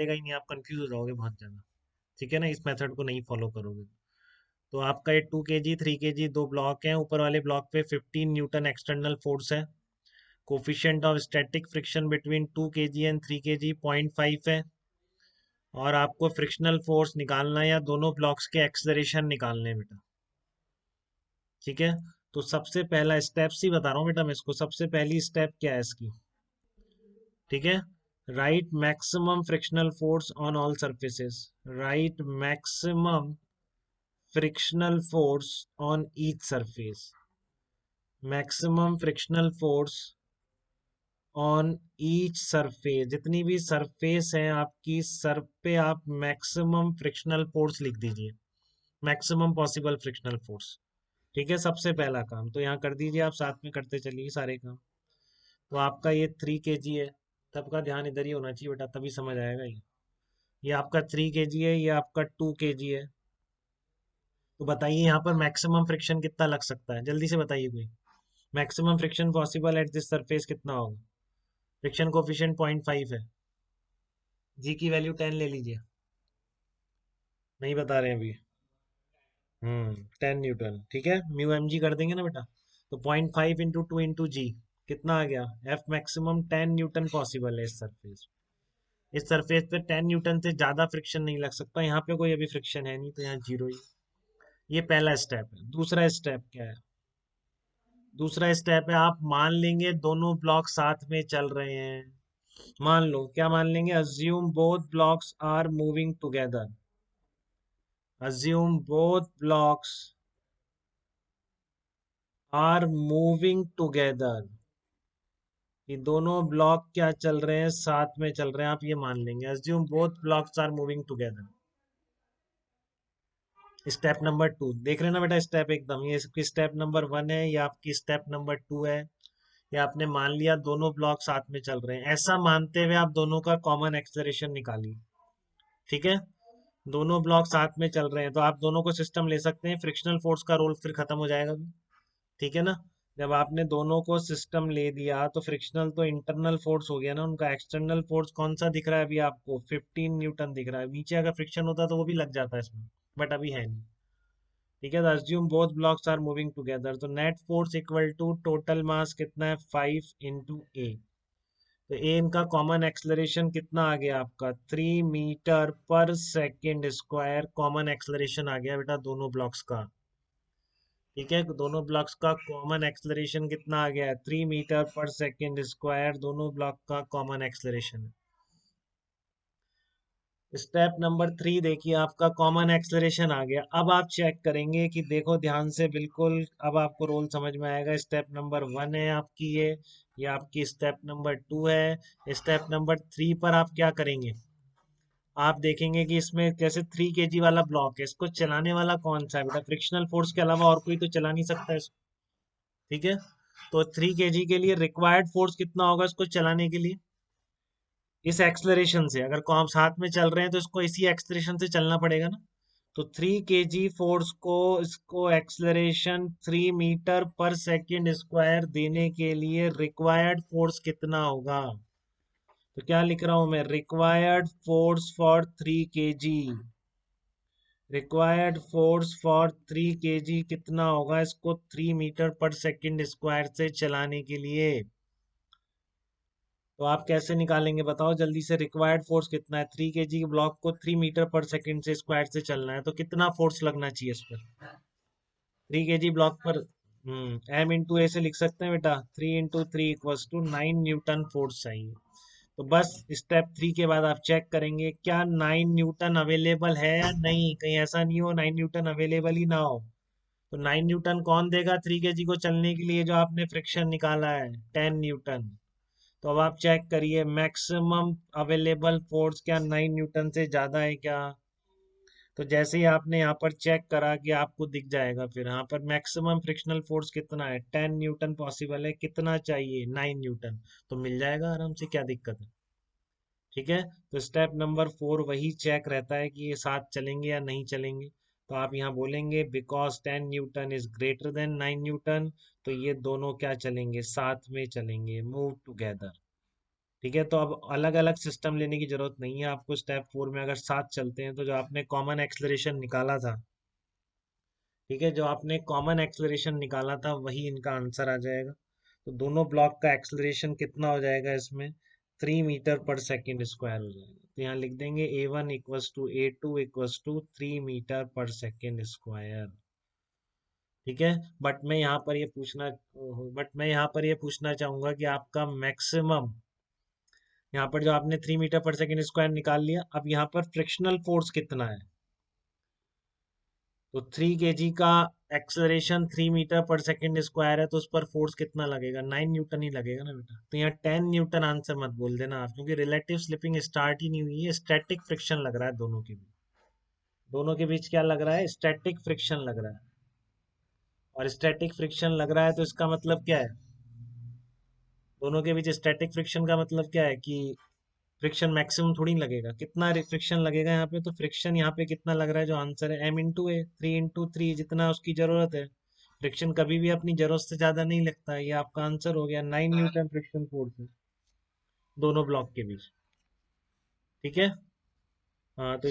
निकलेगा ही नहीं, आप कंफ्यूज हो जाओगे बहुत ज़्यादा। ठीक है ना, इस मेथड को नहीं फॉलो करोगे। तो आपका ये 2 kg 3 kg दो ब्लॉक हैं, ऊपर वाले ब्लॉक पे 15 न्यूटन एक्सटर्नल फोर्स है। Coefficient of static friction between 2 kg and 3 kg 0.5 है। और आपको फ्रिक्शनल फोर्स निकालना है या दोनों ब्लॉक्स के एक्सलरेशन निकालने हैं बेटा। ठीक है, तो सबसे पहला स्टेप्स ही बता रहा हूँ बेटा मैं इसको। सबसे पहली स्टेप क्या है इसकी? ठीक है, right maximum frictional force on all surfaces. Right maximum frictional force on each surface. Maximum frictional force on each surface. जितनी भी सरफेस है आपकी, सर पे आप मैक्सिमम फ्रिक्शनल फोर्स लिख दीजिए, मैक्सिमम पॉसिबल फ्रिक्शनल फोर्स। ठीक है, सबसे पहला काम तो यहाँ कर दीजिए, आप साथ में करते चलिए सारे काम। तो आपका ये 3 kg है, सबका ध्यान इधर ही होना चाहिए बेटा, तभी समझ आएगा। ये आपका 3 kg है, ये आपका 2 kg है। तो बताइए यहाँ पर मैक्सिमम फ्रिक्शन कितना लग सकता है, जल्दी से बताइए कोई। Maximum friction possible at this surface कितना होगा? फ्रिक्शन कोफिशिएंट 0.5 है। जी की वैल्यू 10 ले लीजिए। नहीं बता रहे हैं अभी। 10 न्यूटन। ठीक है, म्यू एम जी कर देंगे ना बेटा। तो 0.5 इंटू 2 इंटू जी कितना आ गया? एफ मैक्सिमम 10 न्यूटन पॉसिबल है इस सरफेस। इस सरफेस पे 10 न्यूटन से ज्यादा फ्रिक्शन नहीं लग सकता। यहाँ पे कोई अभी फ्रिक्शन है नहीं, तो यहाँ जीरो ही। ये पहला स्टेप है। दूसरा स्टेप क्या है? दूसरा स्टेप है, आप मान लेंगे दोनों ब्लॉक साथ में चल रहे हैं। मान लो, क्या मान लेंगे? Assume both blocks are moving together. Assume both blocks are moving together. ये दोनों ब्लॉक क्या चल रहे हैं? साथ में चल रहे हैं, आप ये मान लेंगे। Assume both blocks are moving together. Step number 2 देख रहे हैं ना बेटा? स्टेप एकदम, ये इसकी स्टेप नंबर 1 है, ये आपकी स्टेप नंबर 2 है। ये आपने मान लिया दोनों ब्लॉक साथ में चल रहे हैं, ऐसा मानते हुए आप दोनों का कॉमन एक्सेलरेशन निकालिए। ठीक है, दोनों ब्लॉक साथ में चल रहे हैं तो आप दोनों को सिस्टम ले सकते हैं, फ्रिक्शनल फोर्स का रोल फिर खत्म हो जाएगा। ठीक है ना, जब आपने दोनों को सिस्टम ले दिया तो फ्रिक्शनल तो इंटरनल फोर्स हो गया ना उनका। एक्सटर्नल फोर्स कौन सा दिख रहा है अभी आपको? 15 न्यूटन दिख रहा है। नीचे अगर फ्रिक्शन होता तो वो भी लग जाता है इसमें, बट अभी है नहीं। ठीक है, तो assume both blocks are moving together, तो net force equal to total mass कितना है? 5 इंटू ए। तो ए इनका कॉमन एक्सलरेशन कितना आ गया आपका? 3 मीटर पर सेकेंड स्क्वायर कॉमन एक्सलरेशन आ गया बेटा दोनों ब्लॉक्स का। ठीक है, दोनों ब्लॉक्स का कॉमन एक्सलरेशन कितना आ गया है? 3 मीटर पर सेकेंड स्क्वायर दोनों ब्लॉक का कॉमन एक्सलरेशन। स्टेप नंबर 3 देखिए, आपका कॉमन एक्सलरेशन आ गया। अब आप चेक करेंगे कि देखो ध्यान से बिल्कुल, अब आपको रोल समझ में आएगा। स्टेप नंबर 1 है आपकी ये आपकी स्टेप नंबर 2 है। स्टेप नंबर 3 पर आप क्या करेंगे? आप देखेंगे कि इसमें जैसे 3 kg वाला ब्लॉक है, इसको चलाने वाला कौन सा है बेटा? फ्रिक्शनल फोर्स के अलावा और कोई तो चला नहीं सकता इसको। ठीक है, तो 3 kg के लिए रिक्वायर्ड फोर्स कितना होगा इसको चलाने के लिए? इस एक्सलरेशन से, अगर को हम साथ में चल रहे हैं तो इसको इसी एक्सलरेशन से चलना पड़ेगा ना। तो 3 kg फोर्स को, इसको एक्सलरेशन 3 मीटर पर सेकेंड स्क्वायर देने के लिए रिक्वायर्ड फोर्स कितना होगा? तो क्या लिख रहा हूं मैं? Required force for 3 kg। Required force for 3 kg कितना होगा इसको 3 मीटर पर सेकेंड स्क्वायर से चलाने के लिए? तो आप कैसे निकालेंगे बताओ जल्दी से? रिक्वायर्ड फोर्स कितना है? 3 kg के ब्लॉक को 3 मीटर पर सेकेंड से स्क्वायर से चलना है, तो कितना फोर्स लगना चाहिए इस पर? 3 kg ब्लॉक पर एम इंटू ए से लिख सकते हैं बेटा। 3 into 3 equals to 9 newton force चाहिए। तो बस स्टेप 3 के बाद आप चेक करेंगे क्या 9 न्यूटन अवेलेबल है या नहीं। कहीं ऐसा नहीं हो 9 न्यूटन अवेलेबल ही ना हो। तो 9 न्यूटन कौन देगा 3 kg को चलने के लिए? जो आपने फ्रिक्शन निकाला है 10 न्यूटन। तो अब आप चेक करिए मैक्सिमम अवेलेबल फोर्स क्या 9 न्यूटन से ज्यादा है क्या? तो जैसे ही आपने यहाँ पर चेक करा कि आपको दिख जाएगा, फिर यहाँ पर मैक्सिमम फ्रिक्शनल फोर्स कितना है? 10 न्यूटन पॉसिबल है, कितना चाहिए? 9 न्यूटन। तो मिल जाएगा आराम से, क्या दिक्कत है? ठीक है, तो स्टेप नंबर 4 वही चेक रहता है कि ये साथ चलेंगे या नहीं चलेंगे। तो आप यहाँ बोलेंगे because 10 Newton is greater than 9 Newton, तो ये दोनों क्या चलेंगे? साथ में चलेंगे, मूव टुगेदर। ठीक है, तो अब अलग अलग सिस्टम लेने की जरूरत नहीं है आपको। स्टेप 4 में अगर साथ चलते हैं तो जो आपने कॉमन एक्सलरेशन निकाला था, ठीक है, जो आपने कॉमन एक्सलरेशन निकाला था वही इनका आंसर आ जाएगा। तो दोनों ब्लॉक का एक्सलरेशन कितना हो जाएगा इसमें, 3 मीटर पर सेकेंड स्क्वायर हो जाएगा। तो यहाँ लिख देंगे A1 = A2 = 3 मीटर पर सेकेंड स्क्वायर। ठीक है। बट मैं यहाँ पर ये पूछना चाहूंगा कि आपका मैक्सिमम, यहाँ पर जो आपने 3 मीटर पर सेकेंड स्क्वायर निकाल लिया, अब यहाँ पर फ्रिक्शनल फोर्स कितना है। तो 3 kg का एक्सलरेशन 3 मीटर पर सेकेंड स्क्वायर है, तो उस पर फोर्स कितना लगेगा, 9 न्यूटन ही लगेगा ना बेटा। तो यहाँ 10 न्यूटन आंसर मत बोल देना आप, क्योंकि रिलेटिव स्लिपिंग स्टार्ट ही नहीं हुई है, स्टैटिक फ्रिक्शन लग रहा है दोनों के बीच। दोनों के बीच क्या लग रहा है, स्टैटिक फ्रिक्शन लग रहा है। और स्टैटिक फ्रिक्शन लग रहा है तो इसका मतलब क्या है, दोनों के बीच स्टैटिक फ्रिक्शन का मतलब क्या है कि फ्रिक्शन मैक्सिमम थोड़ी ना लगेगा। कितना फ्रिक्शन लगेगा यहाँ पे, तो फ्रिक्शन यहाँ पे कितना लग रहा है, जो आंसर है M×A, 3×3, जितना उसकी जरूरत है। फ्रिक्शन कभी भी अपनी जरूरत से ज्यादा नहीं लगता है। ये आपका आंसर हो गया, 9 न्यूटन फ्रिक्शन फोर्स है दोनों ब्लॉक के बीच। ठीक है। हाँ तो